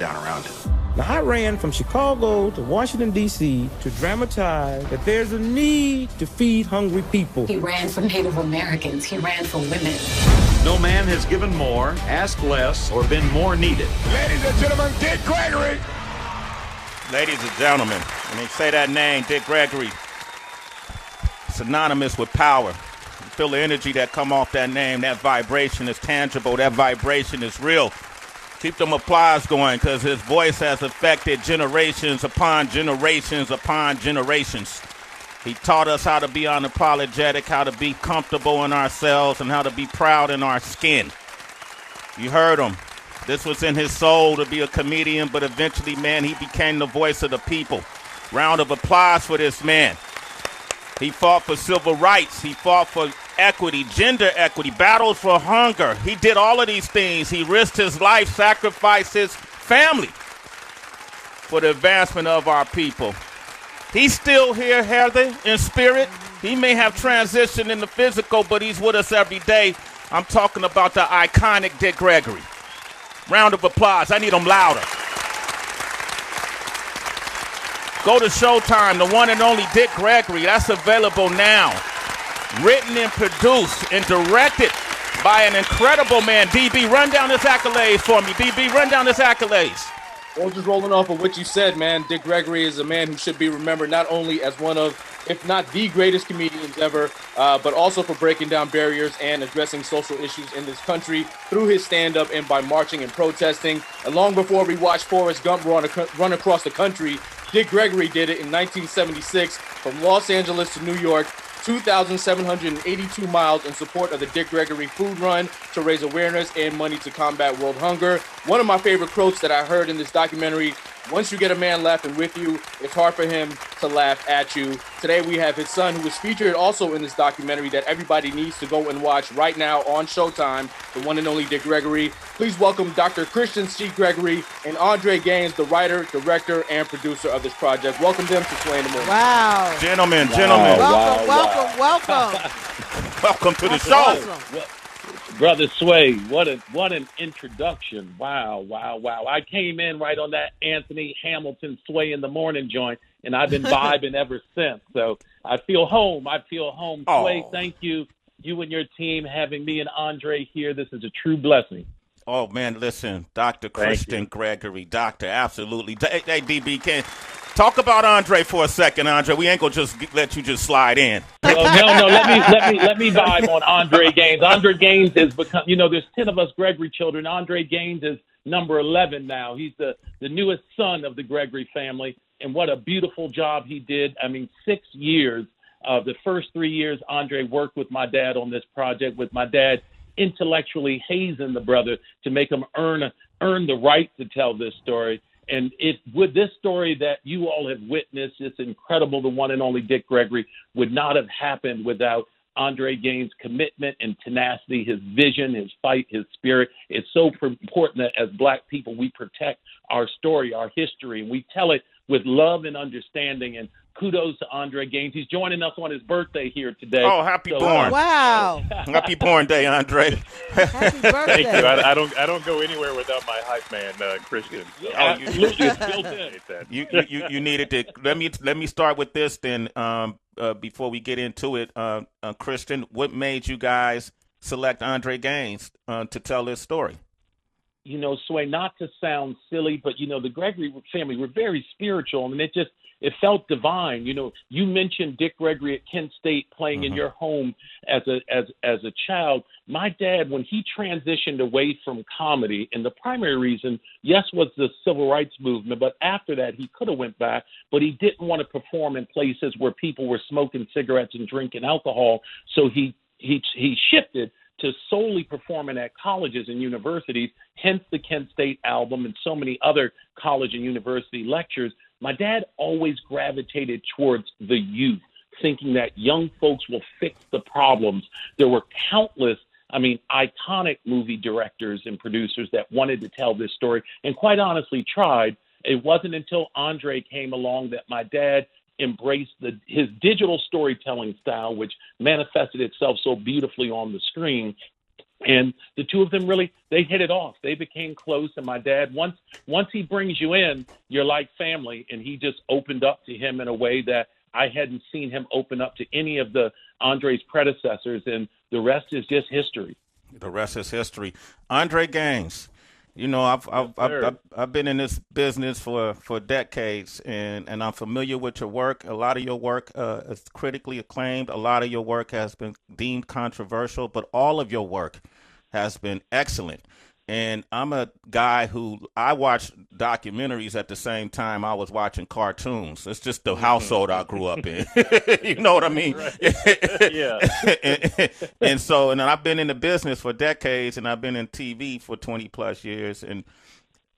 down around it. Now, I ran from Chicago to Washington, D.C. to dramatize that there's a need to feed hungry people. He ran for Native Americans. He ran for women. No man has given more, asked less, or been more needed. Ladies and gentlemen, Dick Gregory. Ladies and gentlemen, when they say that name, Dick Gregory, synonymous with power. You feel the energy that come off that name. That vibration is tangible. That vibration is real. Keep them applause going, because his voice has affected generations upon generations upon generations. He taught us how to be unapologetic, how to be comfortable in ourselves, and how to be proud in our skin. You heard him. This was in his soul to be a comedian, but eventually, man, he became the voice of the people. Round of applause for this man. He fought for civil rights. He fought for equity, gender equity, battles for hunger. He did all of these things. He risked his life, sacrificed his family for the advancement of our people. He's still here, Heather, in spirit. He may have transitioned in the physical, but he's with us every day. I'm talking about the iconic Dick Gregory. Round of applause. I need them louder. Go to Showtime, the one and only Dick Gregory. That's available now. Written and produced and directed by an incredible man. DB, run down his accolades for me. DB, run down his accolades. Well, just rolling off of what you said, man, Dick Gregory is a man who should be remembered not only as one of, if not the greatest comedians ever, but also for breaking down barriers and addressing social issues in this country through his stand-up and by marching and protesting. And long before we watched Forrest Gump run across the country, Dick Gregory did it in 1976 from Los Angeles to New York, 2,782 miles in support of the Dick Gregory Food Run to raise awareness and money to combat world hunger. One of my favorite quotes that I heard in this documentary: once you get a man laughing with you, it's hard for him to laugh at you. Today we have his son, who was featured also in this documentary that everybody needs to go and watch right now on Showtime, the one and only Dick Gregory. Please welcome Dr. Christian C. Gregory and Andre Gaines, the writer, director, and producer of this project. Welcome them to Sway in the Morning. Wow. Gentlemen. Welcome. Welcome to the show. Awesome. Brother Sway, what an introduction. Wow. I came in right on that Anthony Hamilton Sway in the Morning joint, and I've been vibing ever since. So I feel home. Oh. Sway, thank you. You and your team having me and Andre here. This is a true blessing. Oh, man, listen, Dr. Christian Gregory, doctor, absolutely. Hey, DB, can talk about Andre for a second, Andre. We ain't going to just let you just slide in. Well, no, let me vibe on Andre Gaines. Andre Gaines has become, there's 10 of us Gregory children. Andre Gaines is number 11 now. He's the newest son of the Gregory family, and what a beautiful job he did. 6 years. The first 3 years, Andre worked with my dad on this project, with my dad intellectually hazing the brother to make him earn the right to tell this story. And with this story that you all have witnessed, it's incredible. The one and only Dick Gregory would not have happened without Andre Gaines' commitment and tenacity, his vision, his fight, his spirit. It's so important that as Black people, we protect our story, our history, and we tell it with love and understanding. And kudos to Andre Gaines. He's joining us on his birthday here today. Oh, happy born. Wow. Happy born day, Andre. Happy birthday. Thank you. I don't go anywhere without my hype man, Christian. So. Absolutely. It's built in. You needed to. Let me start with this then. Before we get into it, Christian, what made you guys select Andre Gaines to tell this story? Sway, not to sound silly, but the Gregory family were very spiritual, and it felt divine. You mentioned Dick Gregory at Kent State playing in your home as a child. My dad, when he transitioned away from comedy, and the primary reason, yes, was the civil rights movement, but after that he could have went back, but he didn't want to perform in places where people were smoking cigarettes and drinking alcohol. So he shifted to solely performing at colleges and universities, hence the Kent State album and so many other college and university lectures. My dad always gravitated towards the youth, thinking that young folks will fix the problems. There were countless, iconic movie directors and producers that wanted to tell this story and quite honestly tried. It wasn't until Andre came along that my dad embraced his digital storytelling style, which manifested itself so beautifully on the screen. And the two of them really, they hit it off. They became close. And my dad, once he brings you in, you're like family. And he just opened up to him in a way that I hadn't seen him open up to any of the Andre's predecessors. And the rest is just history. The rest is history. Andre Gaines, you know, I've been in this business for decades, and I'm familiar with your work. A lot of your work is critically acclaimed. A lot of your work has been deemed controversial, but all of your work has been excellent. And I'm a guy who I watch documentaries at the same time I was watching cartoons. It's just the household I grew up in. You know what I mean? Yeah. and I've been in the business for decades, and I've been in TV for 20 plus years. And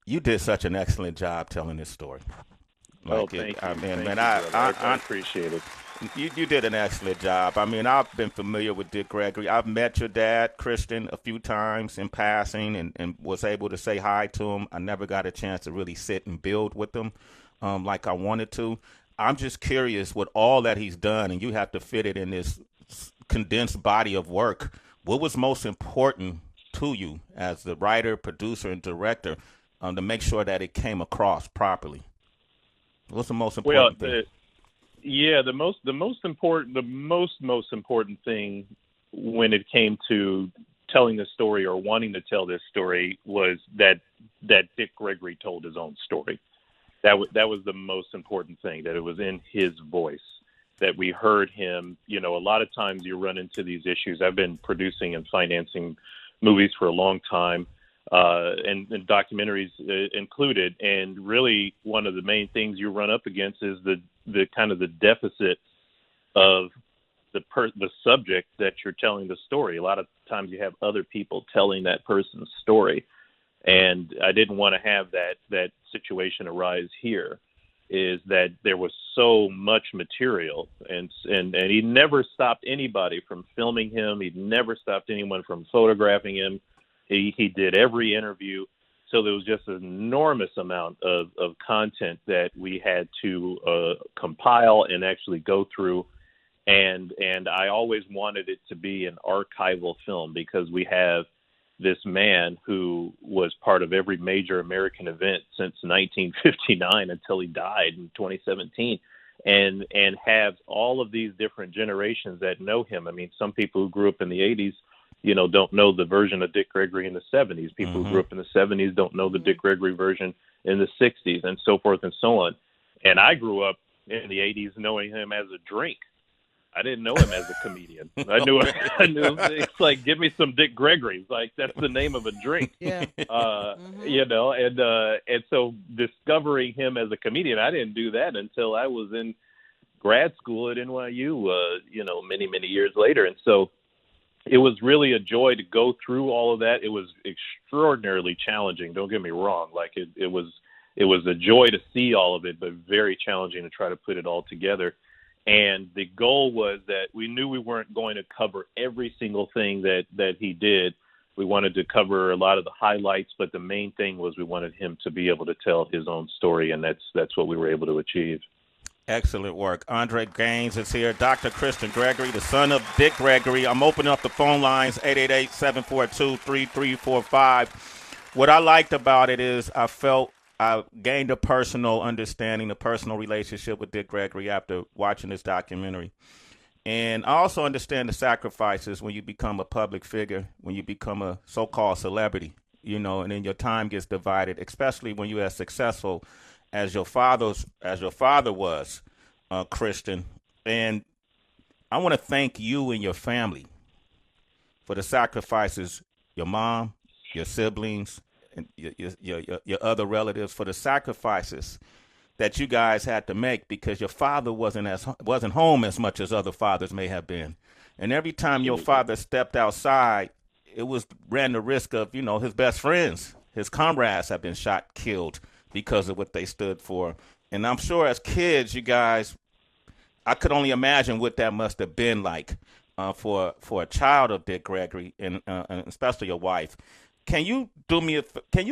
you did such an excellent job telling this story. Thank you. I appreciate it. You did an excellent job. I mean, I've been familiar with Dick Gregory. I've met your dad, Christian, a few times in passing and was able to say hi to him. I never got a chance to really sit and build with him like I wanted to. I'm just curious with all that he's done, and you have to fit it in this condensed body of work. What was most important to you as the writer, producer, and director to make sure that it came across properly? What's the most important thing? Yeah, the most important thing when it came to telling the story or wanting to tell this story was that Dick Gregory told his own story. That was the most important thing, that it was in his voice, that we heard him. You know, a lot of times you run into these issues. I've been producing and financing movies for a long time, and documentaries included. And really, one of the main things you run up against is the kind of the deficit of the subject that you're telling the story. A lot of times you have other people telling that person's story, and I didn't want to have that situation arise here. Is that there was so much material, and he never stopped anybody from filming him. He never stopped anyone from photographing him. He did every interview. So there was just an enormous amount of content that we had to compile and actually go through. And I always wanted it to be an archival film, because we have this man who was part of every major American event since 1959 until he died in 2017, and have all of these different generations that know him. I mean, some people who grew up in the 80s, you know, don't know the version of Dick Gregory in the 70s. People who grew up in the 70s don't know the Dick Gregory version in the 60s, and so forth and so on. And I grew up in the 80s knowing him as a drink. I didn't know him as a comedian. I knew it's like, give me some Dick Gregory. It's like, that's the name of a drink. Yeah. You know, and so discovering him as a comedian, I didn't do that until I was in grad school at NYU, you know, many, many years later. And so it was really a joy to go through all of that. It was extraordinarily challenging. Don't get me wrong. Like it was a joy to see all of it, but very challenging to try to put it all together. And the goal was that we knew we weren't going to cover every single thing that he did. We wanted to cover a lot of the highlights, but the main thing was we wanted him to be able to tell his own story, and that's what we were able to achieve. Excellent work. Andre Gaines is here. Dr. Christian Gregory, the son of Dick Gregory. I'm opening up the phone lines, 888-742-3345. What I liked about it is I felt I gained a personal understanding, a personal relationship with Dick Gregory after watching this documentary. And I also understand the sacrifices when you become a public figure, when you become a so-called celebrity, you know, and then your time gets divided, especially when you're as successful as your father was, Christian. And I want to thank you and your family for the sacrifices, your mom, your siblings, and your other relatives, for the sacrifices that you guys had to make, because your father wasn't home as much as other fathers may have been. And every time your father stepped outside, it ran the risk of, you know, his best friends, his comrades have been shot, killed because of what they stood for. And I'm sure as kids, you guys, I could only imagine what that must have been like for a child of Dick Gregory, and especially your wife. Can you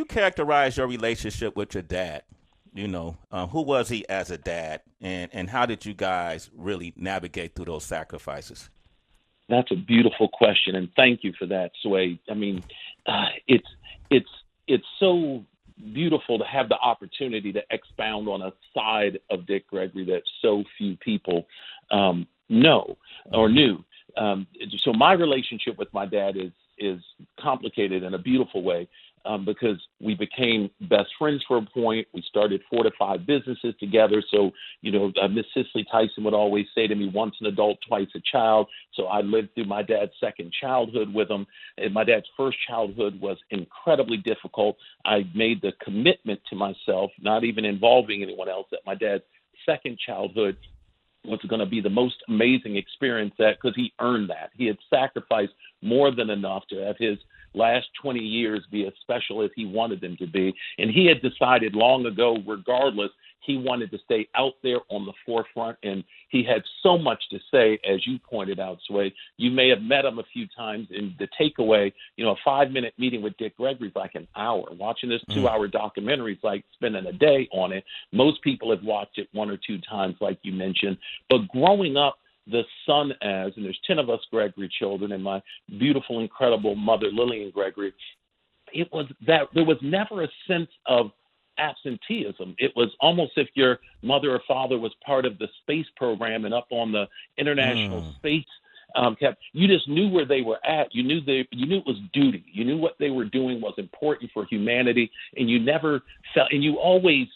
characterize your relationship with your dad? You know, who was he as a dad, and how did you guys really navigate through those sacrifices? That's a beautiful question, and thank you for that, Sway. I mean, it's so beautiful to have the opportunity to expound on a side of Dick Gregory that so few people know or knew. So my relationship with my dad is complicated in a beautiful way. Because we became best friends for a point. We started 4 to 5 businesses together. So, Miss Cicely Tyson would always say to me, once an adult, twice a child. So I lived through my dad's second childhood with him. And my dad's first childhood was incredibly difficult. I made the commitment to myself, not even involving anyone else, that my dad's second childhood was going to be the most amazing experience, that because he earned that. He had sacrificed more than enough to have his last 20 years be as special as he wanted them to be. And he had decided long ago, regardless, he wanted to stay out there on the forefront. And he had so much to say, as you pointed out, Sway. You may have met him a few times, and the takeaway, a 5-minute meeting with Dick Gregory is like an hour. Watching this 2-hour documentary is like spending a day on it. Most people have watched it 1 or 2 times, like you mentioned. But growing up, the son and there's 10 of us Gregory children, and my beautiful, incredible mother, Lillian Gregory, it was that there was never a sense of absenteeism. It was almost if your mother or father was part of the space program and up on the International Space you just knew where they were at. You knew it was duty. You knew what they were doing was important for humanity, and you never felt, and you always,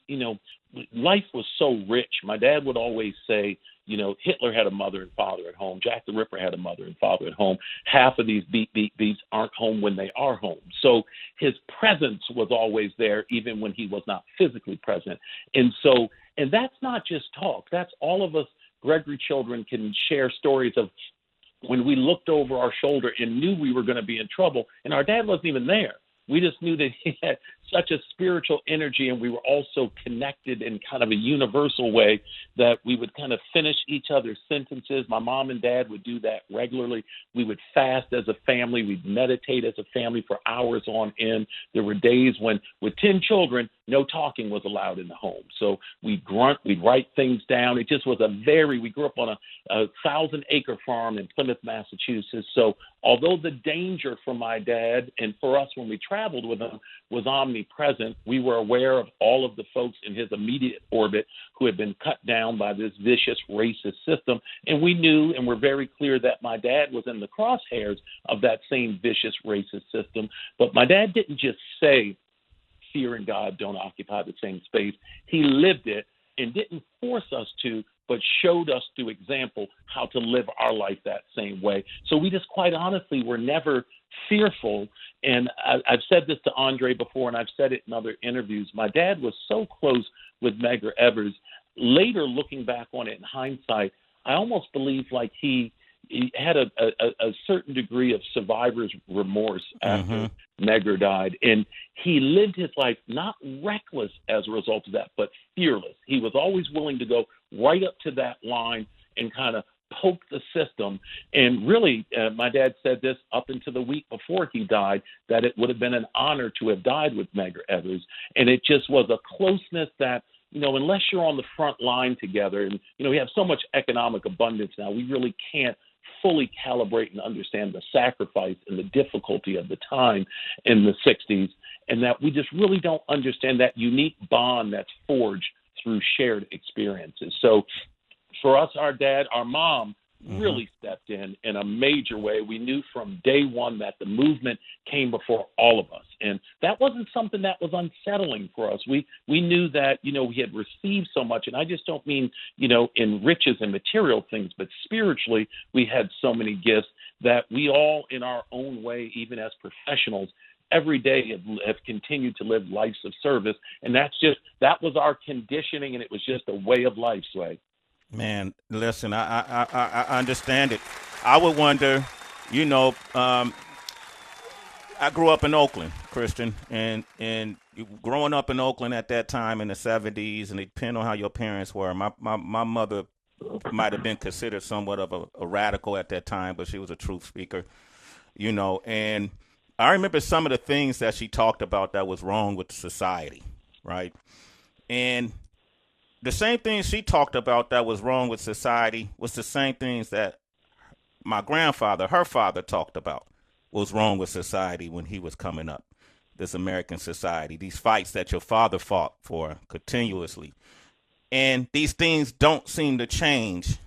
life was so rich. My dad would always say, Hitler had a mother and father at home. Jack the Ripper had a mother and father at home. Half of these beats aren't home when they are home. So his presence was always there, even when he was not physically present. And that's not just talk. That's all of us Gregory children can share stories of when we looked over our shoulder and knew we were going to be in trouble, and our dad wasn't even there. We just knew that he had such a spiritual energy, and we were also connected in kind of a universal way that we would kind of finish each other's sentences. My mom and dad would do that regularly. We would fast as a family. We'd meditate as a family for hours on end. There were days when, with 10 children, no talking was allowed in the home. So we'd grunt, we'd write things down. It just was we grew up on a 1,000-acre farm in Plymouth, Massachusetts. So although the danger for my dad and for us when we traveled with him was omnipresent, we were aware of all of the folks in his immediate orbit who had been cut down by this vicious racist system. And we knew and were very clear that my dad was in the crosshairs of that same vicious racist system. But my dad didn't just say, fear and God don't occupy the same space. He lived it and didn't force us to, but showed us through example how to live our life that same way. So we just quite honestly were never fearful. And I've said this to Andre before, and I've said it in other interviews. My dad was so close with Medgar Evers. Later, looking back on it in hindsight, I almost believe like he had a certain degree of survivor's remorse after Medgar died. And he lived his life not reckless as a result of that, but fearless. He was always willing to go right up to that line and kind of poke the system. And really, my dad said this up until the week before he died, that it would have been an honor to have died with Medgar Evers. And it just was a closeness that, unless you're on the front line together, and, we have so much economic abundance now, we really can't fully calibrate and understand the sacrifice and the difficulty of the time in the 60s, and that we just really don't understand that unique bond that's forged through shared experiences. So for us, our mom really stepped in a major way. We knew from day one that the movement came before all of us. And that wasn't something that was unsettling for us. We knew that, we had received so much. And I just don't mean, in riches and material things, but spiritually, we had so many gifts that we all, in our own way, even as professionals, every day have continued to live lives of service. And that was our conditioning, and it was just a way of life, Sway. Man, listen, I understand it. I would wonder, I grew up in Oakland, Christian, and growing up in Oakland at that time in the 70s, and it depends on how your parents were. My mother might have been considered somewhat of a radical at that time, but she was a truth speaker, and I remember some of the things that she talked about that was wrong with society, right? And the same things she talked about that was wrong with society was the same things that my grandfather, her father, talked about was wrong with society when he was coming up. This American society, these fights that your father fought for continuously. And these things don't seem to change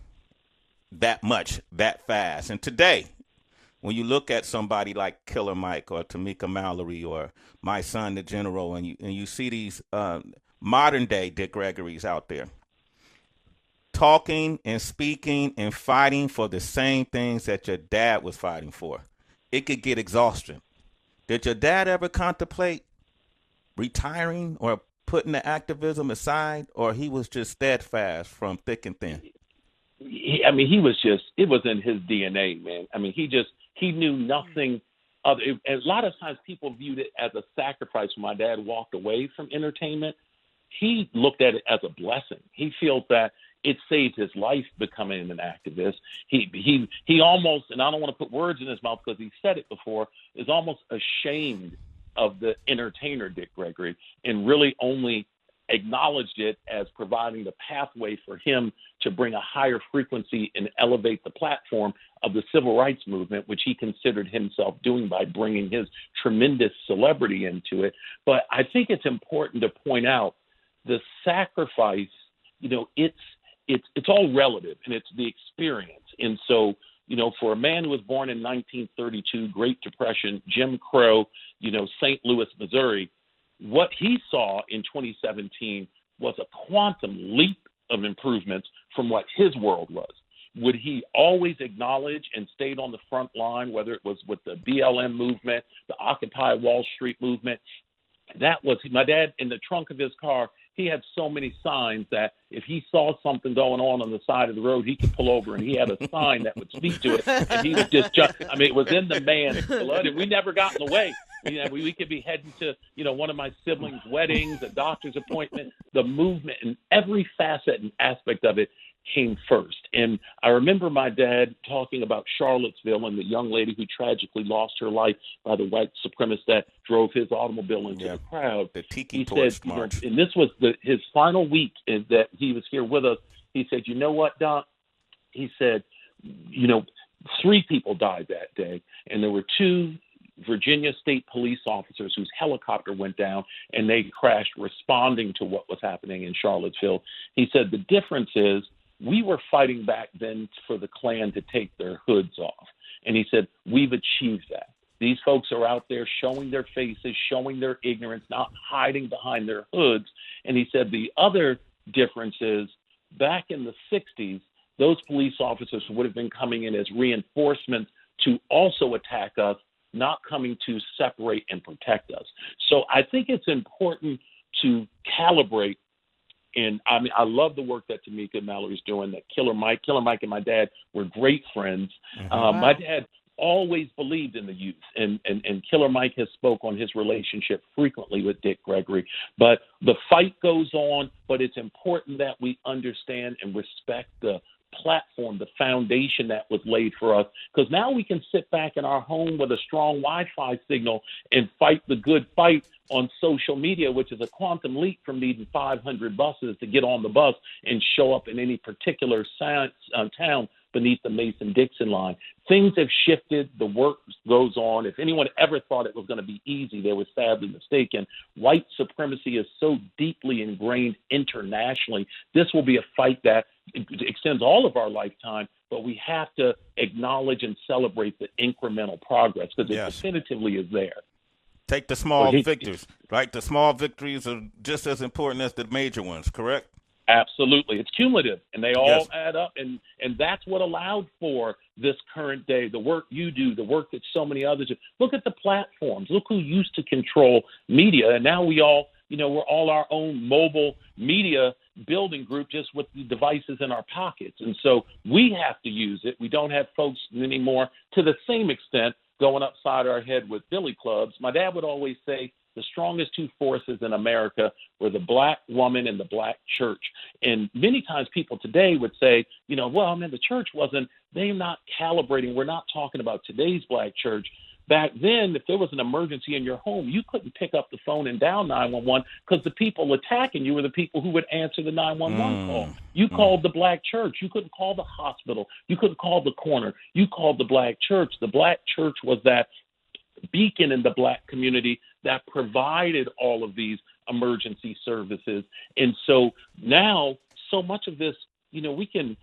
that much, that fast. And today, when you look at somebody like Killer Mike or Tamika Mallory or my son, the General, and you see these modern day Dick Gregory's out there talking and speaking and fighting for the same things that your dad was fighting for, it could get exhausting. Did your dad ever contemplate retiring or putting the activism aside, or he was just steadfast from thick and thin? He was just, it was in his DNA, man. I mean, he knew nothing other. A lot of times people viewed it as a sacrifice when my dad walked away from entertainment. He looked at it as a blessing. He feels that it saved his life becoming an activist. He almost, and I don't want to put words in his mouth because he said it before, is almost ashamed of the entertainer Dick Gregory and really only acknowledged it as providing the pathway for him to bring a higher frequency and elevate the platform of the civil rights movement, which he considered himself doing by bringing his tremendous celebrity into it. But I think it's important to point out the sacrifice, it's all relative, and it's the experience. And so, for a man who was born in 1932, Great Depression, Jim Crow, St. Louis, Missouri, what he saw in 2017 was a quantum leap of improvements from what his world was. Would he always acknowledge and stayed on the front line, whether it was with the BLM movement, the Occupy Wall Street movement? That was my dad. In the trunk of his car, he had so many signs that if he saw something going on the side of the road, he could pull over, and he had a sign that would speak to it, and he would just it was in the man's blood, and we never got in the way. We could be heading to, one of my siblings' weddings, a doctor's appointment. The movement and every facet and aspect of it came first. And I remember my dad talking about Charlottesville and the young lady who tragically lost her life by the white supremacist that drove his automobile into the crowd. The Tiki Torch said, March. And this was his final week that he was here with us. He said, "You know what, Doc?" He said, 3 people died that day, and there were 2 Virginia State police officers whose helicopter went down and they crashed responding to what was happening in Charlottesville. He said the difference is we were fighting back then for the Klan to take their hoods off. And he said, we've achieved that. These folks are out there showing their faces, showing their ignorance, not hiding behind their hoods. And he said the other difference is back in the 60s, those police officers would have been coming in as reinforcements to also attack us, not coming to separate and protect us. So I think it's important to calibrate. And I love the work that Tamika Mallory's doing, that Killer Mike and my dad were great friends. Mm-hmm. My dad always believed in the youth, and Killer Mike has spoke on his relationship frequently with Dick Gregory. But the fight goes on, but it's important that we understand and respect the platform, the foundation that was laid for us, because now we can sit back in our home with a strong Wi-Fi signal and fight the good fight on social media, which is a quantum leap from needing 500 buses to get on the bus and show up in any particular town beneath the Mason-Dixon line. Things have shifted. The work goes on. If anyone ever thought it was going to be easy, they were sadly mistaken. White supremacy is so deeply ingrained internationally. This will be a fight that extends all of our lifetime, but we have to acknowledge and celebrate the incremental progress because it definitively is there. Take the small victories, right? The small victories are just as important as the major ones, correct? Absolutely. It's cumulative, and they all add up, and that's what allowed for this current day, the work you do, the work that so many others do. Look at the platforms. Look who used to control media, and now we all, we're all our own mobile media building group just with the devices in our pockets. And so we have to use it. We don't have folks anymore to the same extent going upside our head with billy clubs. My dad would always say, the strongest 2 forces in America were the black woman and the black church. And many times people today would say, the church they're not calibrating. We're not talking about today's black church. back then, if there was an emergency in your home, you couldn't pick up the phone and dial 911 because the people attacking you were the people who would answer the 911 call. You called the black church. You couldn't call the hospital. You couldn't call the corner. You called the black church. The black church was that beacon in the black community that provided all of these emergency services. And so now so much of this, you know, we can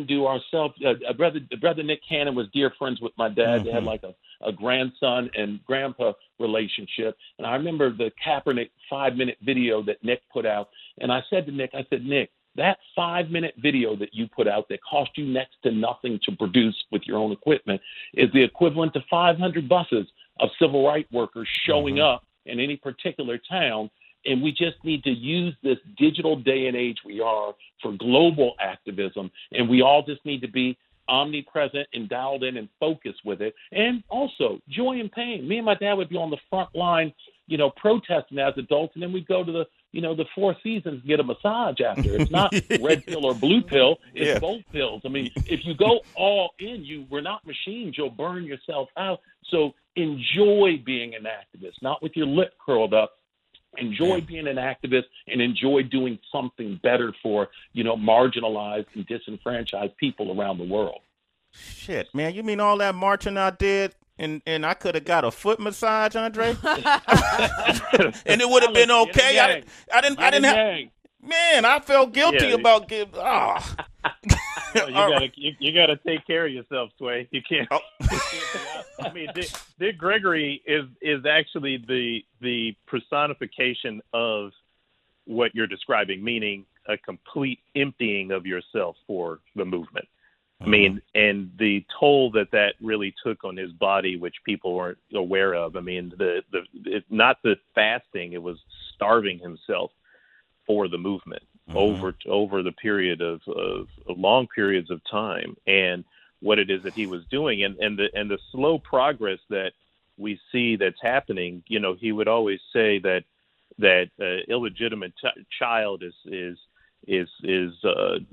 do ourselves. Brother Nick Cannon was dear friends with my dad. They had like a grandson and grandpa relationship. And I remember the Kaepernick 5-minute video that Nick put out. And I said to Nick, Nick, that 5-minute video that you put out that cost you next to nothing to produce with your own equipment is the equivalent to 500 buses of civil rights workers showing up in any particular town. And we just need to use this digital day and age we are for global activism. And we all just need to be omnipresent and dialed in and focused with it. And also joy and pain. Me and my dad would be on the front line, you know, protesting as adults. And then we'd go to the, you know, the Four Seasons and get a massage after. It's not red pill or blue pill. It's both pills. I mean, if you go all in, we're not machines. You'll burn yourself out. So enjoy being an activist, not with your lip curled up. Enjoy being an activist and enjoy doing something better for, you know, marginalized and disenfranchised people around the world. Shit, man, you mean all that marching I did and I could have got a foot massage, Andre? And it would have been okay. I didn't have. Man, I felt guilty about giving. Oh. You gotta take care of yourself, Sway. You can't. I mean, Dick Gregory is actually the personification of what you're describing, meaning a complete emptying of yourself for the movement. I mean, and the toll that really took on his body, which people weren't aware of. I mean, not the fasting; it was starving himself for the movement over the period of long periods of time, and what it is that he was doing, and the slow progress that we see that's happening. You know, he would always say that illegitimate child is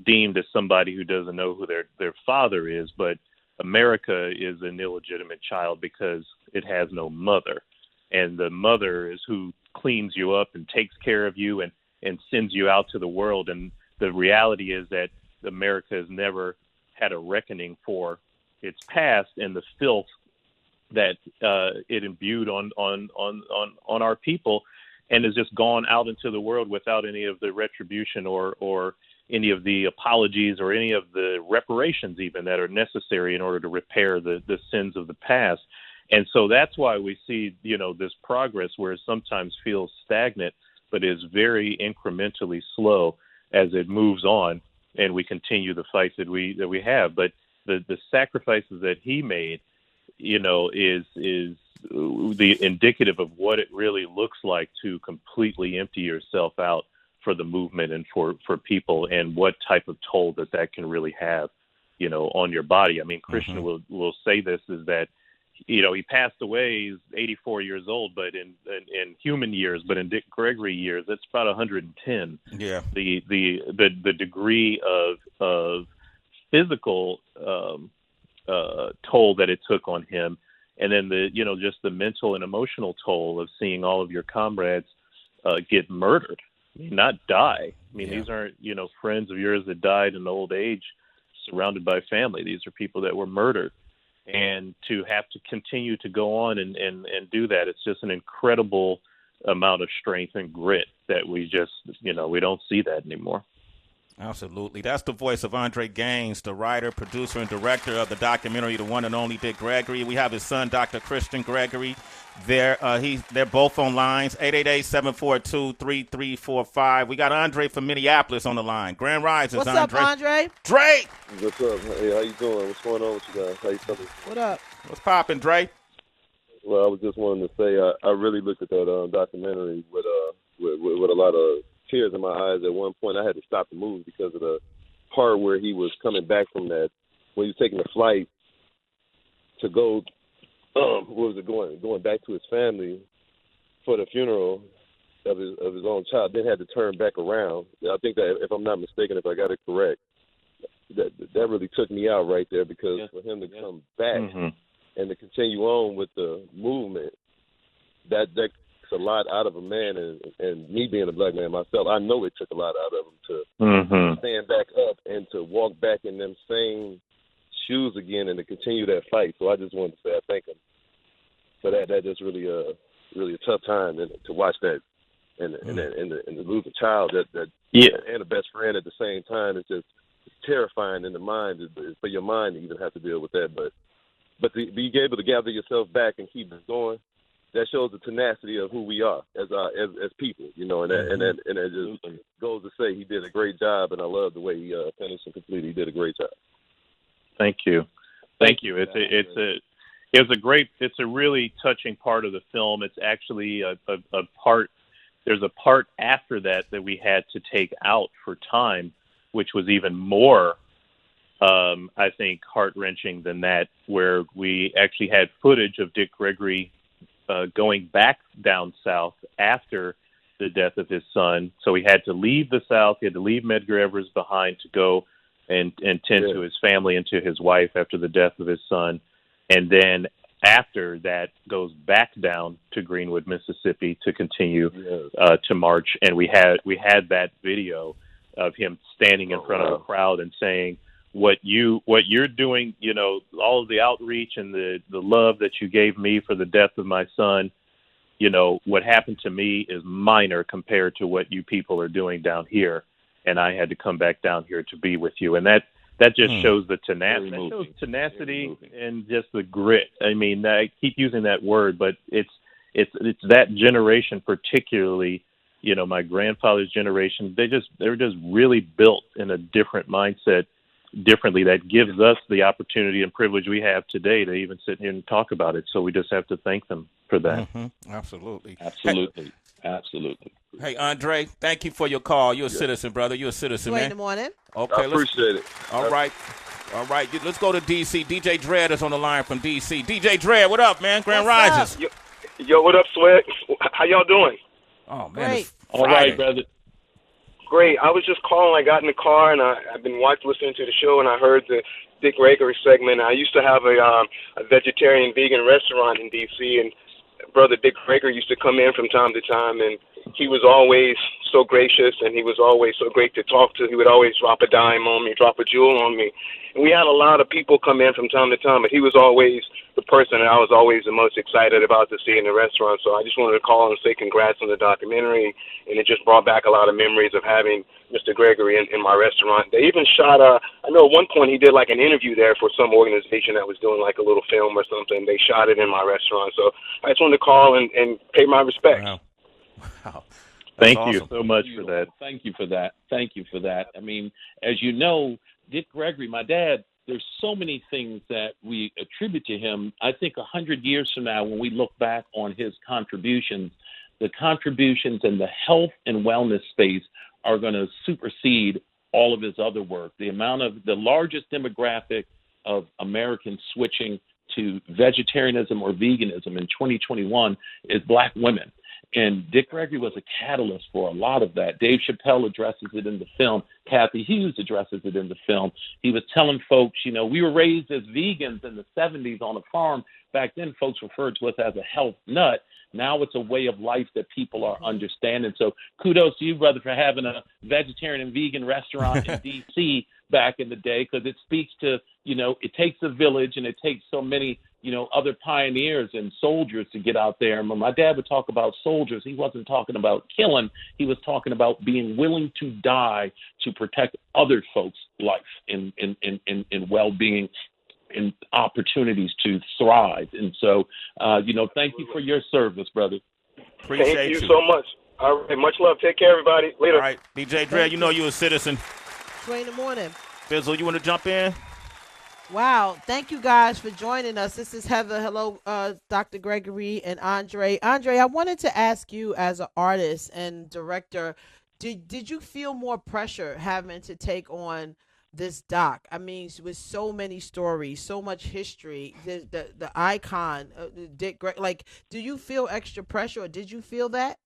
deemed as somebody who doesn't know who their father is, but America is an illegitimate child because it has no mother, and the mother is who cleans you up and takes care of you and sends you out to the world. And the reality is that America has never had a reckoning for its past and the filth that it imbued on our people, and has just gone out into the world without any of the retribution or any of the apologies or any of the reparations even that are necessary in order to repair the sins of the past. And so that's why we see, you know, this progress where it sometimes feels stagnant, but is very incrementally slow as it moves on and we continue the fight that we have. But the sacrifices that he made, you know, is the indicative of what it really looks like to completely empty yourself out for the movement and for people, and what type of toll that can really have, you know, on your body. I mean, Christian will say this, is that, you know, he passed away, he's 84 years old, but in human years, but in Dick Gregory years, that's about 110. Yeah. The degree of physical toll that it took on him, and then just the mental and emotional toll of seeing all of your comrades get murdered, not die. I mean, these aren't, you know, friends of yours that died in old age, surrounded by family. These are people that were murdered. And to have to continue to go on and do that, it's just an incredible amount of strength and grit that we just, you know, we don't see that anymore. Absolutely. That's the voice of Andre Gaines, the writer, producer, and director of the documentary, The One and Only Dick Gregory. We have his son, Dr. Christian Gregory. They're both on lines, 888-742-3345. We got Andre from Minneapolis on the line. Grand Rising, What's Andre. up, Andre? Dre! What's up? Hey, how you doing? What's going on with you guys? How you feeling? What up? What's poppin', Dre? Well, I was just wanting to say I really looked at that documentary with a lot of tears in my eyes. At one point, I had to stop the movie because of the part where he was coming back from that, when he was taking the flight to go, going back to his family for the funeral of his own child, then had to turn back around. I think that, if I'm not mistaken, if I got it correct, that really took me out right there, because for him to come back and to continue on with the movement, that takes a lot out of a man. And me being a black man myself, I know it took a lot out of him to stand back up and to walk back in them same shoes again and to continue that fight. So I just wanted to say I thank him for that. That just really a tough time to watch that and to lose a child that and a best friend at the same time. It's just terrifying in the mind. For your mind to even have to deal with that, but to be able to gather yourself back and keep it going, that shows the tenacity of who we are as people, you know, and it just goes to say he did a great job, and I love the way he finished and completed. He did a great job. Thank you. It's a really touching part of the film. It's actually a part. There's a part after that we had to take out for time, which was even more, I think, heart-wrenching than that, where we actually had footage of Dick Gregory going back down south after the death of his son. So he had to leave the South. He had to leave Medgar Evers behind to go and tend to his family and to his wife after the death of his son. And then after that goes back down to Greenwood, Mississippi to continue to march. And we had that video of him standing in front of a crowd and saying, what you're doing, you know, all of the outreach and the love that you gave me for the death of my son, you know, what happened to me is minor compared to what you people are doing down here. And I had to come back down here to be with you. And that just shows the tenacity. That shows tenacity and just the grit. I mean, I keep using that word, but it's that generation particularly, you know, my grandfather's generation, they're just really built in a different mindset, differently, that gives us the opportunity and privilege we have today to even sit here and talk about it. So we just have to thank them for that. Absolutely. Hey, Andre, thank you for your call. You're a citizen, brother. You're a citizen, Sway man. in the morning. Okay, I appreciate it. All right. Let's go to D.C. DJ Dredd is on the line from D.C. DJ Dredd, what up, man? Grand Rises. Yo, what up, Sway? How y'all doing? Oh, man. Great. all right, brother. Great. I was just calling. I got in the car, and I've been listening to the show, and I heard the Dick Gregory segment. I used to have a vegetarian vegan restaurant in D.C., and Brother Dick Gregory used to come in from time to time, and he was always so gracious, and he was always so great to talk to. He would always drop a dime on me, drop a jewel on me. And we had a lot of people come in from time to time, but he was always the person that I was always the most excited about to see in the restaurant. So I just wanted to call and say congrats on the documentary, and it just brought back a lot of memories of having Mr. Gregory in my restaurant. They even shot, I know at one point he did like an interview there for some organization that was doing like a little film or something. They shot it in my restaurant. So I just wanted to call and pay my respects. Wow. Thank awesome. you so much for that. Thank you for that. I mean, as you know, Dick Gregory, my dad, there's so many things that we attribute to him. I think 100 years from now, when we look back on his contributions, the contributions in the health and wellness space are going to supersede all of his other work. The largest demographic of Americans switching to vegetarianism or veganism in 2021 is Black women. And Dick Gregory was a catalyst for a lot of that. Dave Chappelle addresses it in the film. Kathy Hughes addresses it in the film. He was telling folks, you know, we were raised as vegans in the 70s on a farm. Back then, folks referred to us as a health nut. Now it's a way of life that people are understanding. So kudos to you, brother, for having a vegetarian and vegan restaurant in D.C. back in the day, because it speaks to, you know, it takes a village and it takes so many, you know, other pioneers and soldiers to get out there. And when my dad would talk about soldiers, he wasn't talking about killing. He was talking about being willing to die to protect other folks' life and well-being and opportunities to thrive. And so, you know, thank you for your service, brother. Appreciate Thank you so much. All right, much love. Take care, everybody. Later. All right, DJ Dredd, you know you're a citizen. Sway in the morning. Fizzle, you want to jump in? Wow. Thank you guys for joining us. This is Heather. Hello, Dr. Gregory and Andre. Andre, I wanted to ask you as an artist and director, did you feel more pressure having to take on this doc? I mean, with so many stories, so much history, the icon, Dick Gregory, like, do you feel extra pressure, or did you feel that?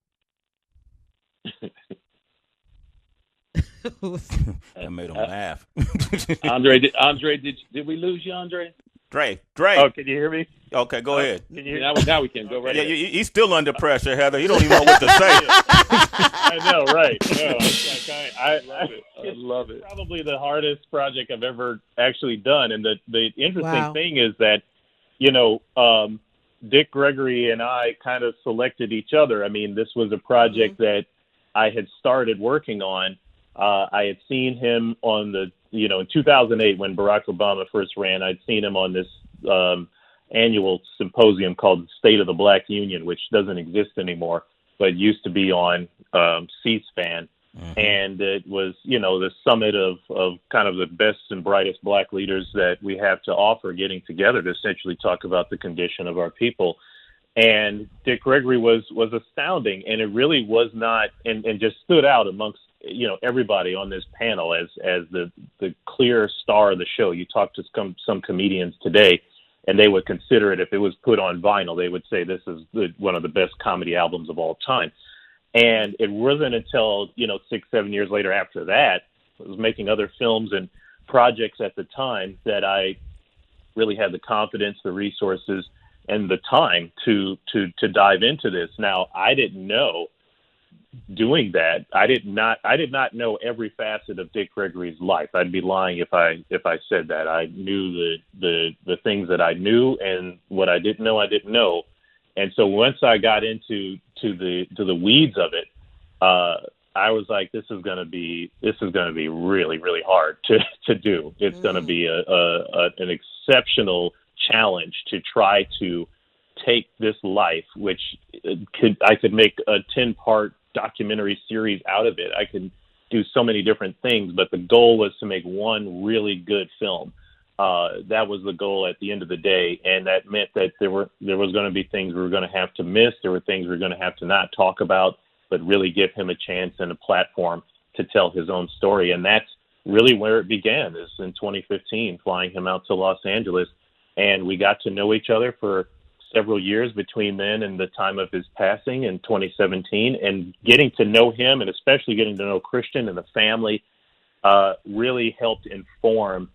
That made him laugh. Andre, did we lose you, Andre? Dre. Oh, can you hear me? Okay, go ahead. Can you? Now we can go right ahead. He's still under pressure, Heather. He don't even know what to say. I know, right? No, it's like I love it. Probably the hardest project I've ever actually done. And the interesting thing is that, Dick Gregory and I kind of selected each other. I mean, this was a project that I had started working on. I had seen him on in 2008 when Barack Obama first ran. I'd seen him on this annual symposium called State of the Black Union, which doesn't exist anymore, but used to be on C-SPAN. And it was, the summit of kind of the best and brightest black leaders that we have to offer getting together to essentially talk about the condition of our people. And Dick Gregory was astounding, and it really was not, and just stood out amongst, everybody on this panel as the clear star of the show. You talk to some comedians today, and they would consider it, if it was put on vinyl, they would say this is one of the best comedy albums of all time. And it wasn't until, 6-7 years later after that, I was making other films and projects at the time, that I really had the confidence, the resources, and the time to dive into this. Now, I didn't know doing that. I did not know every facet of Dick Gregory's life. I'd be lying if I said that. I knew the things that I knew, and what I didn't know. And so once I got into the weeds of it, I was like, this is going to be really, really hard to do. It's going to be an exceptional challenge to try to take this life, which I could make a 10-part documentary series out of it. I could do so many different things, but the goal was to make one really good film. That was the goal at the end of the day, and that meant that there was going to be things we were going to have to miss. There were things we were going to have to not talk about, but really give him a chance and a platform to tell his own story. And that's really where it began, is in 2015, flying him out to Los Angeles. And we got to know each other for several years between then and the time of his passing in 2017. And getting to know him, and especially getting to know Christian and the family, really helped inform,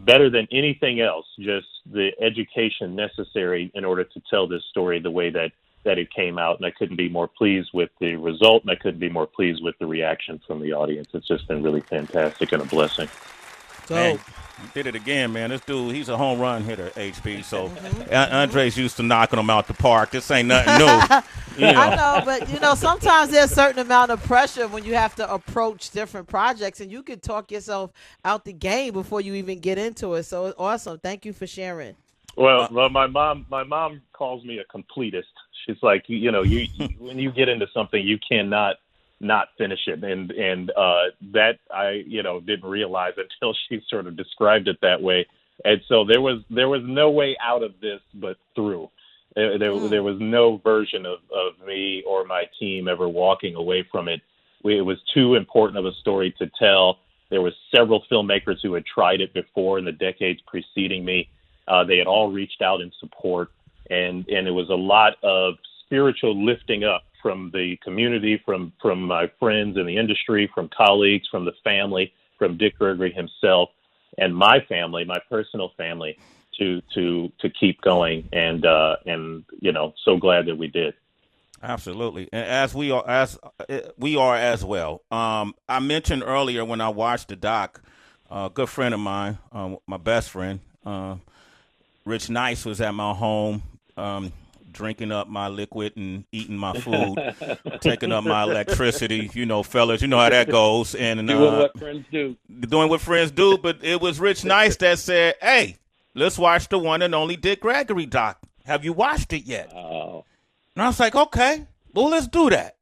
better than anything else, just the education necessary in order to tell this story the way that it came out. And I couldn't be more pleased with the result, and I couldn't be more pleased with the reaction from the audience. It's just been really fantastic and a blessing. Man, you did it again, man. This dude, he's a home run hitter, HP. So Andre's used to knocking him out the park. This ain't nothing new. I know, but, sometimes there's a certain amount of pressure when you have to approach different projects, and you can talk yourself out the game before you even get into it. So it's awesome. Thank you for sharing. Well, my mom calls me a completist. She's like, when you get into something, you cannot not finish it. And that I, didn't realize until she sort of described it that way. And so there was no way out of this but through. There was no version of me or my team ever walking away from it. It was too important of a story to tell. There were several filmmakers who had tried it before in the decades preceding me. They had all reached out in support, and it was a lot of spiritual lifting up from the community, from my friends in the industry, from colleagues, from the family, from Dick Gregory himself, and my family, my personal family, to keep going, and so glad that we did. Absolutely, and as we are as well. I mentioned earlier when I watched the doc, a good friend of mine, my best friend, Rich Nice, was at my home, drinking up my liquid and eating my food, taking up my electricity. Fellas, you know how that goes. And doing what friends do. Doing what friends do. But it was Rich Nice that said, "Hey, let's watch the one and only Dick Gregory doc. Have you watched it yet?" Oh. And I was like, "Okay, well, let's do that."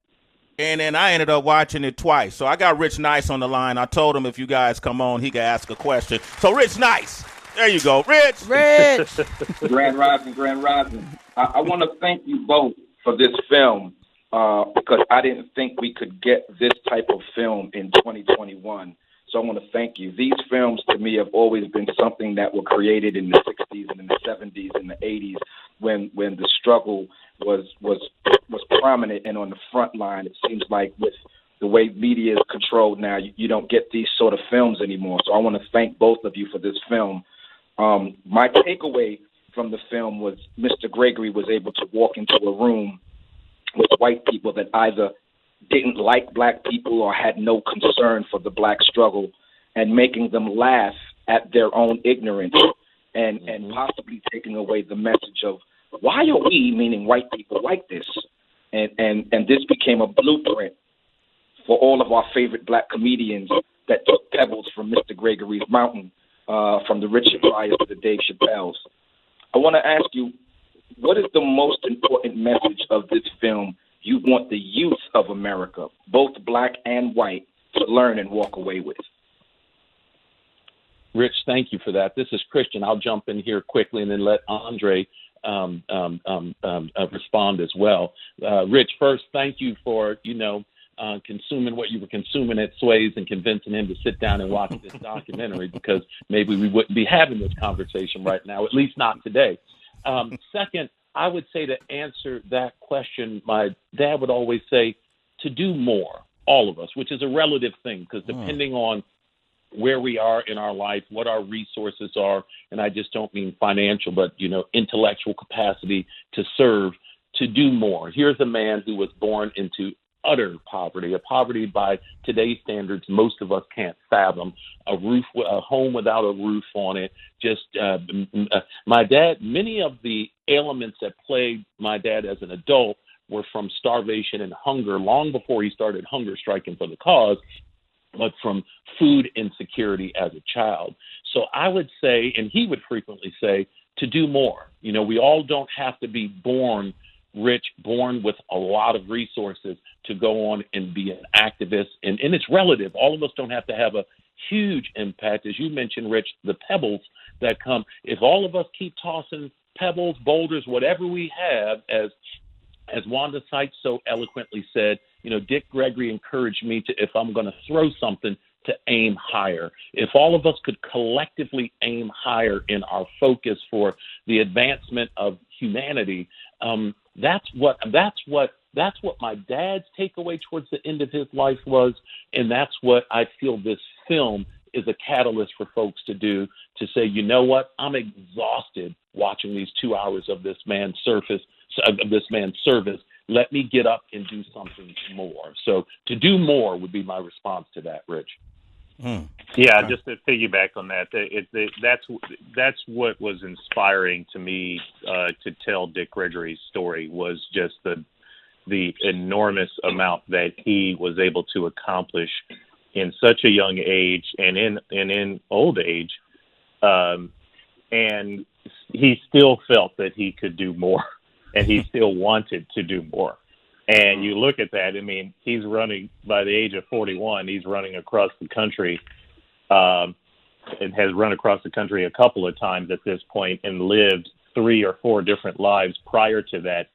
And then I ended up watching it twice. So I got Rich Nice on the line. I told him if you guys come on, he could ask a question. So Rich Nice, there you go. Rich. Grand Rising. I want to thank you both for this film because I didn't think we could get this type of film in 2021. So I want to thank you. These films, to me, have always been something that were created in the 60s and in the 70s and the 80s when the struggle was prominent and on the front line. It seems like with the way media is controlled now, you don't get these sort of films anymore. So I want to thank both of you for this film. My takeaway from the film was Mr. Gregory was able to walk into a room with white people that either didn't like black people or had no concern for the black struggle, and making them laugh at their own ignorance, and possibly taking away the message of why are we, meaning white people, like this? And this became a blueprint for all of our favorite black comedians that took pebbles from Mr. Gregory's mountain, from the Richard Pryors to the Dave Chappelles. I want to ask you, what is the most important message of this film you want the youth of America, both black and white, to learn and walk away with? Rich, thank you for that. This is Christian. I'll jump in here quickly and then let Andre respond as well. Rich, first, thank you for, consuming what you were consuming at Sway's and convincing him to sit down and watch this documentary, because maybe we wouldn't be having this conversation right now, at least not today. Second, I would say, to answer that question, my dad would always say to do more, all of us, which is a relative thing, because depending on where we are in our life, what our resources are, and I just don't mean financial, but, intellectual capacity to serve, to do more. Here's a man who was born into utter poverty, a poverty by today's standards most of us can't fathom, a home without a roof on it. Just my dad, many of the ailments that plagued my dad as an adult were from starvation and hunger long before he started hunger striking for the cause, but from food insecurity as a child. So I would say, and he would frequently say, to do more. We all don't have to be born rich, born with a lot of resources to go on and be an activist. And it's relative. All of us don't have to have a huge impact. As you mentioned, Rich, the pebbles that come. If all of us keep tossing pebbles, boulders, whatever we have, as Wanda Sykes so eloquently said, Dick Gregory encouraged me to, if I'm going to throw something, to aim higher. If all of us could collectively aim higher in our focus for the advancement of humanity, that's what my dad's takeaway towards the end of his life was, and that's what I feel this film is a catalyst for folks to do, to say, you know what, I'm exhausted watching these 2 hours of this man's service. Let me get up and do something more. So to do more would be my response to that, Rich. Yeah, just to piggyback on that, that's what was inspiring to me to tell Dick Gregory's story, was just the enormous amount that he was able to accomplish in such a young age and in old age, and he still felt that he could do more, and he still wanted to do more. And you look at that, I mean, he's running, by the age of 41, he's running across the country, and has run across the country a couple of times at this point, and lived 3 or 4 different lives prior to that.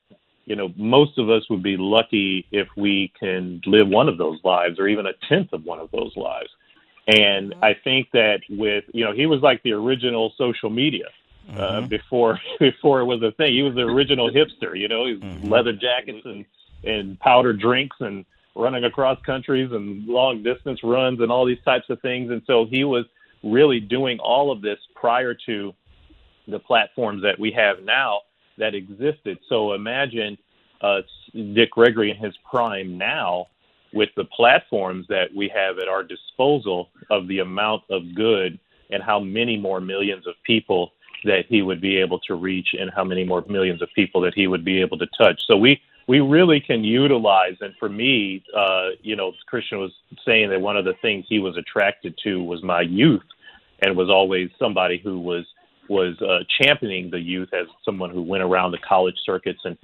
Most of us would be lucky if we can live one of those lives, or even a tenth of one of those lives. And I think that with, he was like the original social media. Before it was a thing. He was the original hipster, his leather jackets and powdered drinks and running across countries and long distance runs and all these types of things. And so he was really doing all of this prior to the platforms that we have now that existed. So imagine Dick Gregory in his prime now, with the platforms that we have at our disposal, of the amount of good and how many more millions of people that he would be able to reach, and how many more millions of people that he would be able to touch. So we really can utilize, and for me, Christian was saying that one of the things he was attracted to was my youth, and was always somebody who was championing the youth, as someone who went around the college circuits and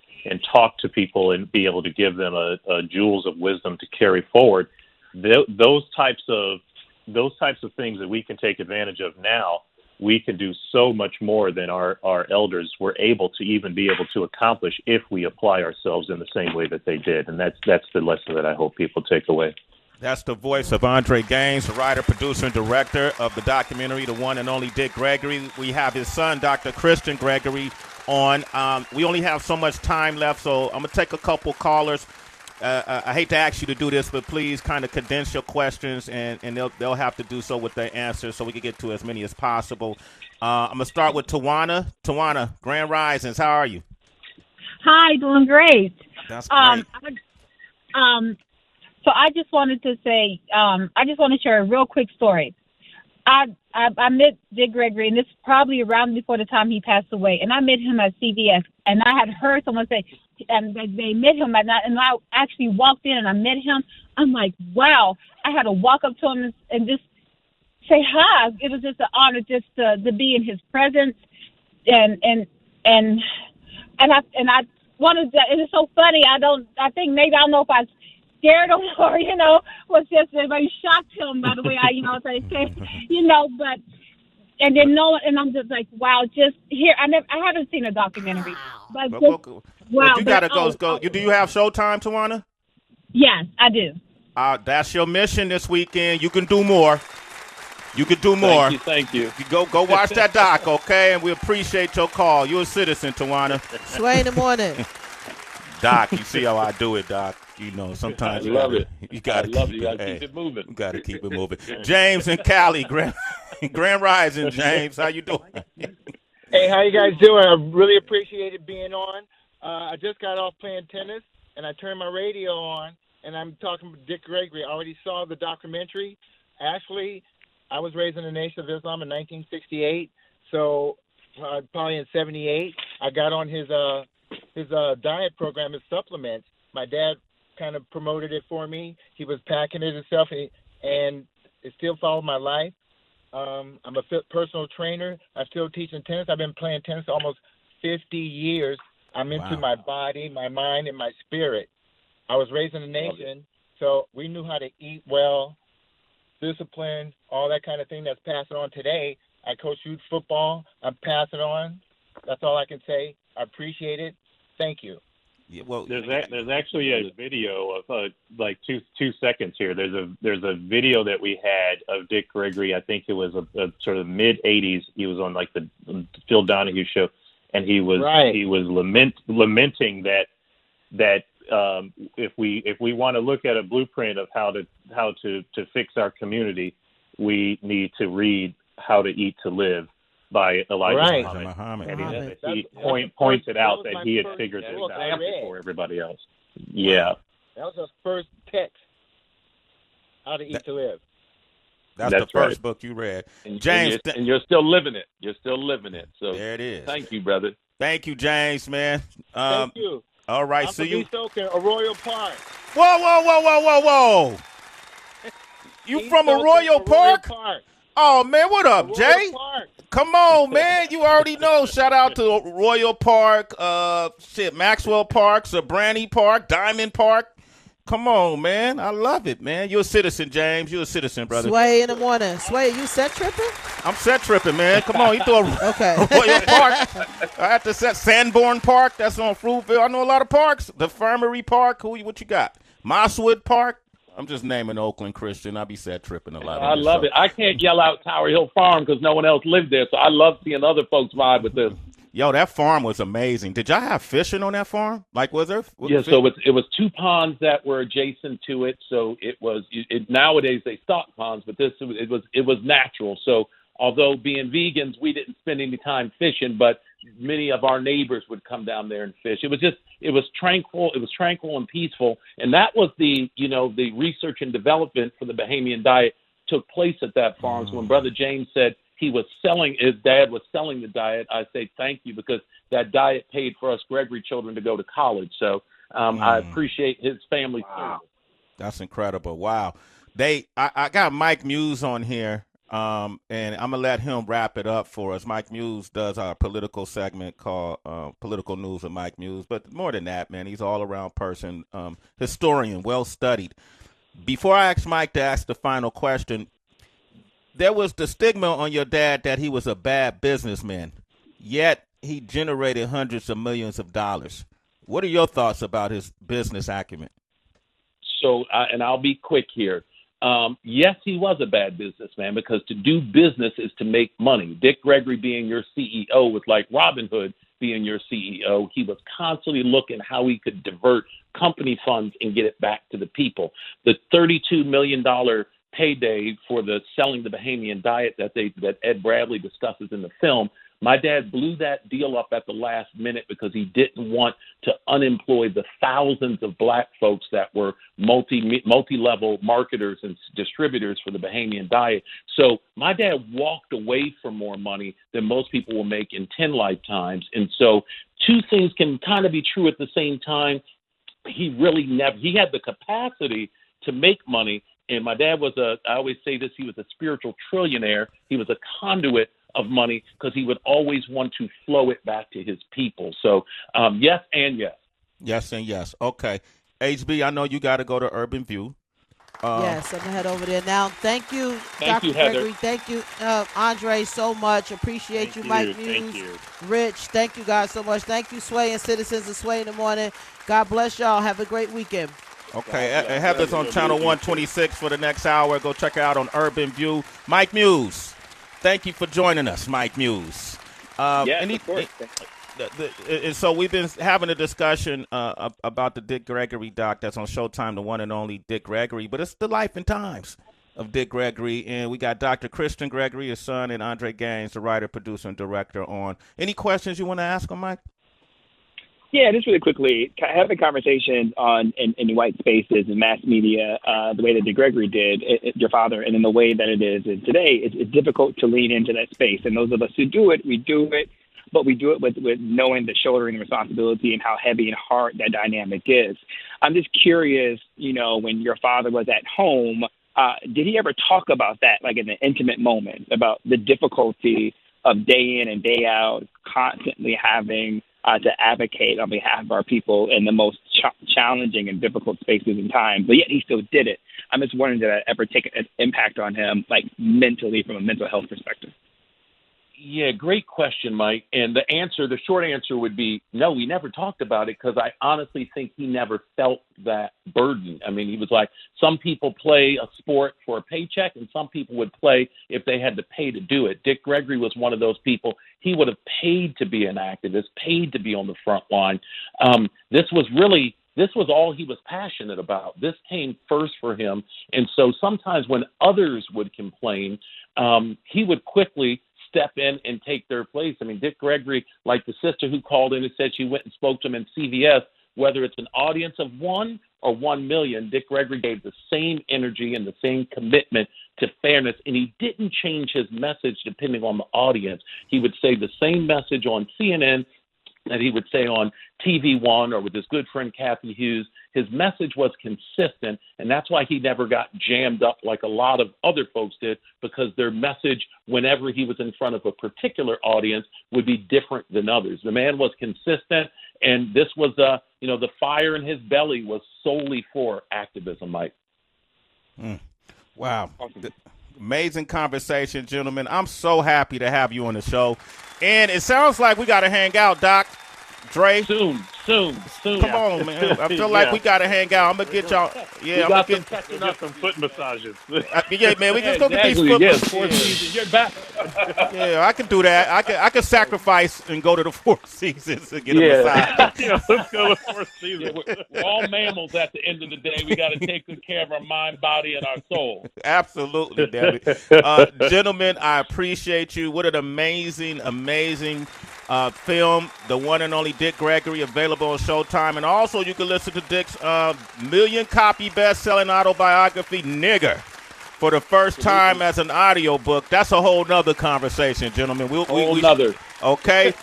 talked to people and be able to give them a jewels of wisdom to carry forward. Those types of things that we can take advantage of now, we can do so much more than our elders were able to even be able to accomplish if we apply ourselves in the same way that they did. And that's the lesson that I hope people take away. That's the voice of Andre Gaines, the writer, producer, and director of the documentary, the one and only Dick Gregory. We have his son, Dr. Christian Gregory, on. We only have so much time left, so I'm going to take a couple callers. I hate to ask you to do this, but please kind of condense your questions, and they'll have to do so with their answers so we can get to as many as possible. I'm going to start with Tawana. Tawana, Grand Risings, how are you? Hi, doing great. That's great. So I just wanted to say, I just want to share a real quick story. I met Dick Gregory, and this is probably around before the time he passed away, and I met him at CVS, and I had heard someone say, and they met him, and I actually walked in, and I met him. I'm like, wow. I had to walk up to him and just say hi. It was just an honor just to be in his presence, and I wanted to, and it's so funny. I think maybe I don't know if I scared him or, was just maybe shocked him by the way I, but, and then and I'm just like, wow, just here. I haven't seen a documentary, but wow. You gotta go. Do you have Showtime, Tawana? Yes, I do. That's your mission this weekend. You can do more. You can do more. Thank you. Go watch that doc, okay? And we appreciate your call. You're a citizen, Tawana. Sway in the morning. Doc, you see how I do it, Doc. Sometimes you gotta keep it moving. You gotta keep it moving. James and Cali, Grand Rising, James. How you doing? Hey, how you guys doing? I really appreciated being on. I just got off playing tennis, and I turned my radio on, and I'm talking with Dick Gregory. I already saw the documentary. Actually, I was raised in the Nation of Islam in 1968, so probably in 78, I got on his diet program, his supplements. My dad kind of promoted it for me. He was packing it himself, and it still followed my life. I'm a personal trainer. I'm still teaching tennis. I've been playing tennis almost 50 years. I'm into my body, my mind, and my spirit. I was raised in the Nation, so we knew how to eat well, discipline, all that kind of thing that's passing on today. I coach youth football. I'm passing on. That's all I can say. I appreciate it. Thank you. Yeah, well, there's actually a video of like two seconds here. There's a video that we had of Dick Gregory. I think it was a sort of mid '80s. He was on like the Phil Donahue show, and he was lamenting that if we want to look at a blueprint of how to fix our community, we need to read How to Eat to Live by Elijah Muhammad. And he pointed out that he had figured this out before everybody else. Yeah. That was his first text, How to Eat to Live. That's the first book you read. And, James. And you're still living it. You're still living it. So there it is. Thank you, brother. Thank you, James, man. Thank you. All right, I'm see from you. East Oakland, Arroyo Park. Whoa. You East from Oakland, Arroyo Park? Park? Oh, man, what up, Jay? Park. Come on, man. You already know. Shout out to Royal Park, Maxwell Park, Sabrani Park, Diamond Park. Come on, man. I love it, man. You're a citizen, James. You're a citizen, brother. Sway in the morning. Sway, you set tripping? I'm set tripping, man. Come on. You throw okay. Royal Park. I have to set Sanborn Park. That's on Fruitville. I know a lot of parks. The Infirmary Park. What you got? Mosswood Park. I'm just naming Oakland Christian. I be set tripping a lot. I love it. I can't yell out Tower Hill Farm because no one else lived there, so I love seeing other folks vibe with this. Yo, that farm was amazing. Did y'all have fishing on that farm? Like, was there? So it was two ponds that were adjacent to it. So it was. Nowadays they stock ponds, but it was natural. So although being vegans, we didn't spend any time fishing, but many of our neighbors would come down there and fish. It was tranquil. It was tranquil and peaceful. And that was the research and development for the Bahamian diet took place at that farm. So when Brother James said his dad was selling the diet, I say thank you, because that diet paid for us Gregory children to go to college. So I appreciate his family. Wow. That's incredible. Wow. I got Mike Muse on here. And I'm going to let him wrap it up for us. Mike Muse does our political segment called Political News with Mike Muse. But more than that, man, he's all-around person, historian, well-studied. Before I ask Mike to ask the final question, there was the stigma on your dad that he was a bad businessman, yet he generated hundreds of millions of dollars. What are your thoughts about his business acumen? So, and I'll be quick here. Yes, he was a bad businessman, because to do business is to make money. Dick Gregory being your CEO was like Robin Hood. being your CEO. He was constantly looking how he could divert company funds and get it back to the people. The $32 million payday for the selling the Bahamian diet that Ed Bradley discusses in the film, my dad blew that deal up at the last minute because he didn't want to unemploy the thousands of black folks that were multi-level marketers and distributors for the Bahamian diet. So my dad walked away from more money than most people will make in 10 lifetimes. And so two things can kind of be true at the same time. He had the capacity to make money. And my dad I always say this, he was a spiritual trillionaire. He was a conduit of money because he would always want to flow it back to his people. So yes and yes. Yes and yes. Okay. HB, I know you got to go to Urban View. Yes, I'm going to head over there now. Thank you, Dr. Heather. Gregory. Thank you, Andre, so much. Appreciate you, Mike Muse, Rich. Thank you guys so much. Thank you, Sway and citizens of Sway in the Morning. God bless y'all. Have a great weekend. Okay, Heather's on channel 126 for the next hour. Go check her out on Urban View. Mike Muse, thank you for joining us, Mike Muse. Of course. So we've been having a discussion about the Dick Gregory doc that's on Showtime, the one and only Dick Gregory, but it's the life and times of Dick Gregory, and we got Dr. Christian Gregory, his son, and Andre Gaines, the writer, producer, and director on. Any questions you want to ask him, Mike? Yeah, just really quickly, having a conversation in white spaces and mass media, the way that Dick Gregory did, your father, and in the way that it is today, it's difficult to lean into that space. And those of us who do it, we do it, but we do it with knowing the shouldering the responsibility and how heavy and hard that dynamic is. I'm just curious, when your father was at home, did he ever talk about that, like in an intimate moment, about the difficulty of day in and day out, constantly having to advocate on behalf of our people in the most challenging and difficult spaces and times, but yet he still did it? I'm just wondering, did that ever take an impact on him, like mentally, from a mental health perspective? Yeah, great question, Mike. And the short answer would be no, we never talked about it because I honestly think he never felt that burden. I mean, he was like, some people play a sport for a paycheck and some people would play if they had to pay to do it. Dick Gregory was one of those people. He would have paid to be an activist, paid to be on the front line. This was all he was passionate about. This came first for him. And so sometimes when others would complain, he would quickly step in and take their place. I mean, Dick Gregory, like the sister who called in and said she went and spoke to him in CVS, whether it's an audience of 1 or 1 million, Dick Gregory gave the same energy and the same commitment to fairness, and he didn't change his message depending on the audience. He would say the same message on CNN that he would say on TV One or with his good friend Kathy Hughes. His message was consistent, and that's why he never got jammed up like a lot of other folks did, because their message, whenever he was in front of a particular audience, would be different than others. The man was consistent, and this was, the fire in his belly was solely for activism, Mike. Wow. Awesome. Amazing conversation, gentlemen. I'm so happy to have you on the show. And it sounds like we got to hang out, Doc. Dre? Soon. Come on, man. I feel like we got to hang out. I'm going to get y'all. Yeah, I'm going to get some foot massages. Yeah, man. We just go get these foot massages. You're back. Yeah, I can do that. I can sacrifice and go to the Four Seasons and get a massage. Let's go to the Four Seasons. We're all mammals at the end of the day. We got to take good care of our mind, body, and our soul. Absolutely, damn it. Gentlemen, I appreciate you. What an amazing film, the one and only Dick Gregory, available on Showtime. And also you can listen to Dick's million-copy best-selling autobiography, Nigger, for the first time as an audiobook. That's a whole nother conversation, gentlemen. Okay.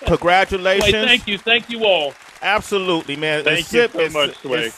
Congratulations. Wait, thank you all. Absolutely, man. Thank you so much, Sway.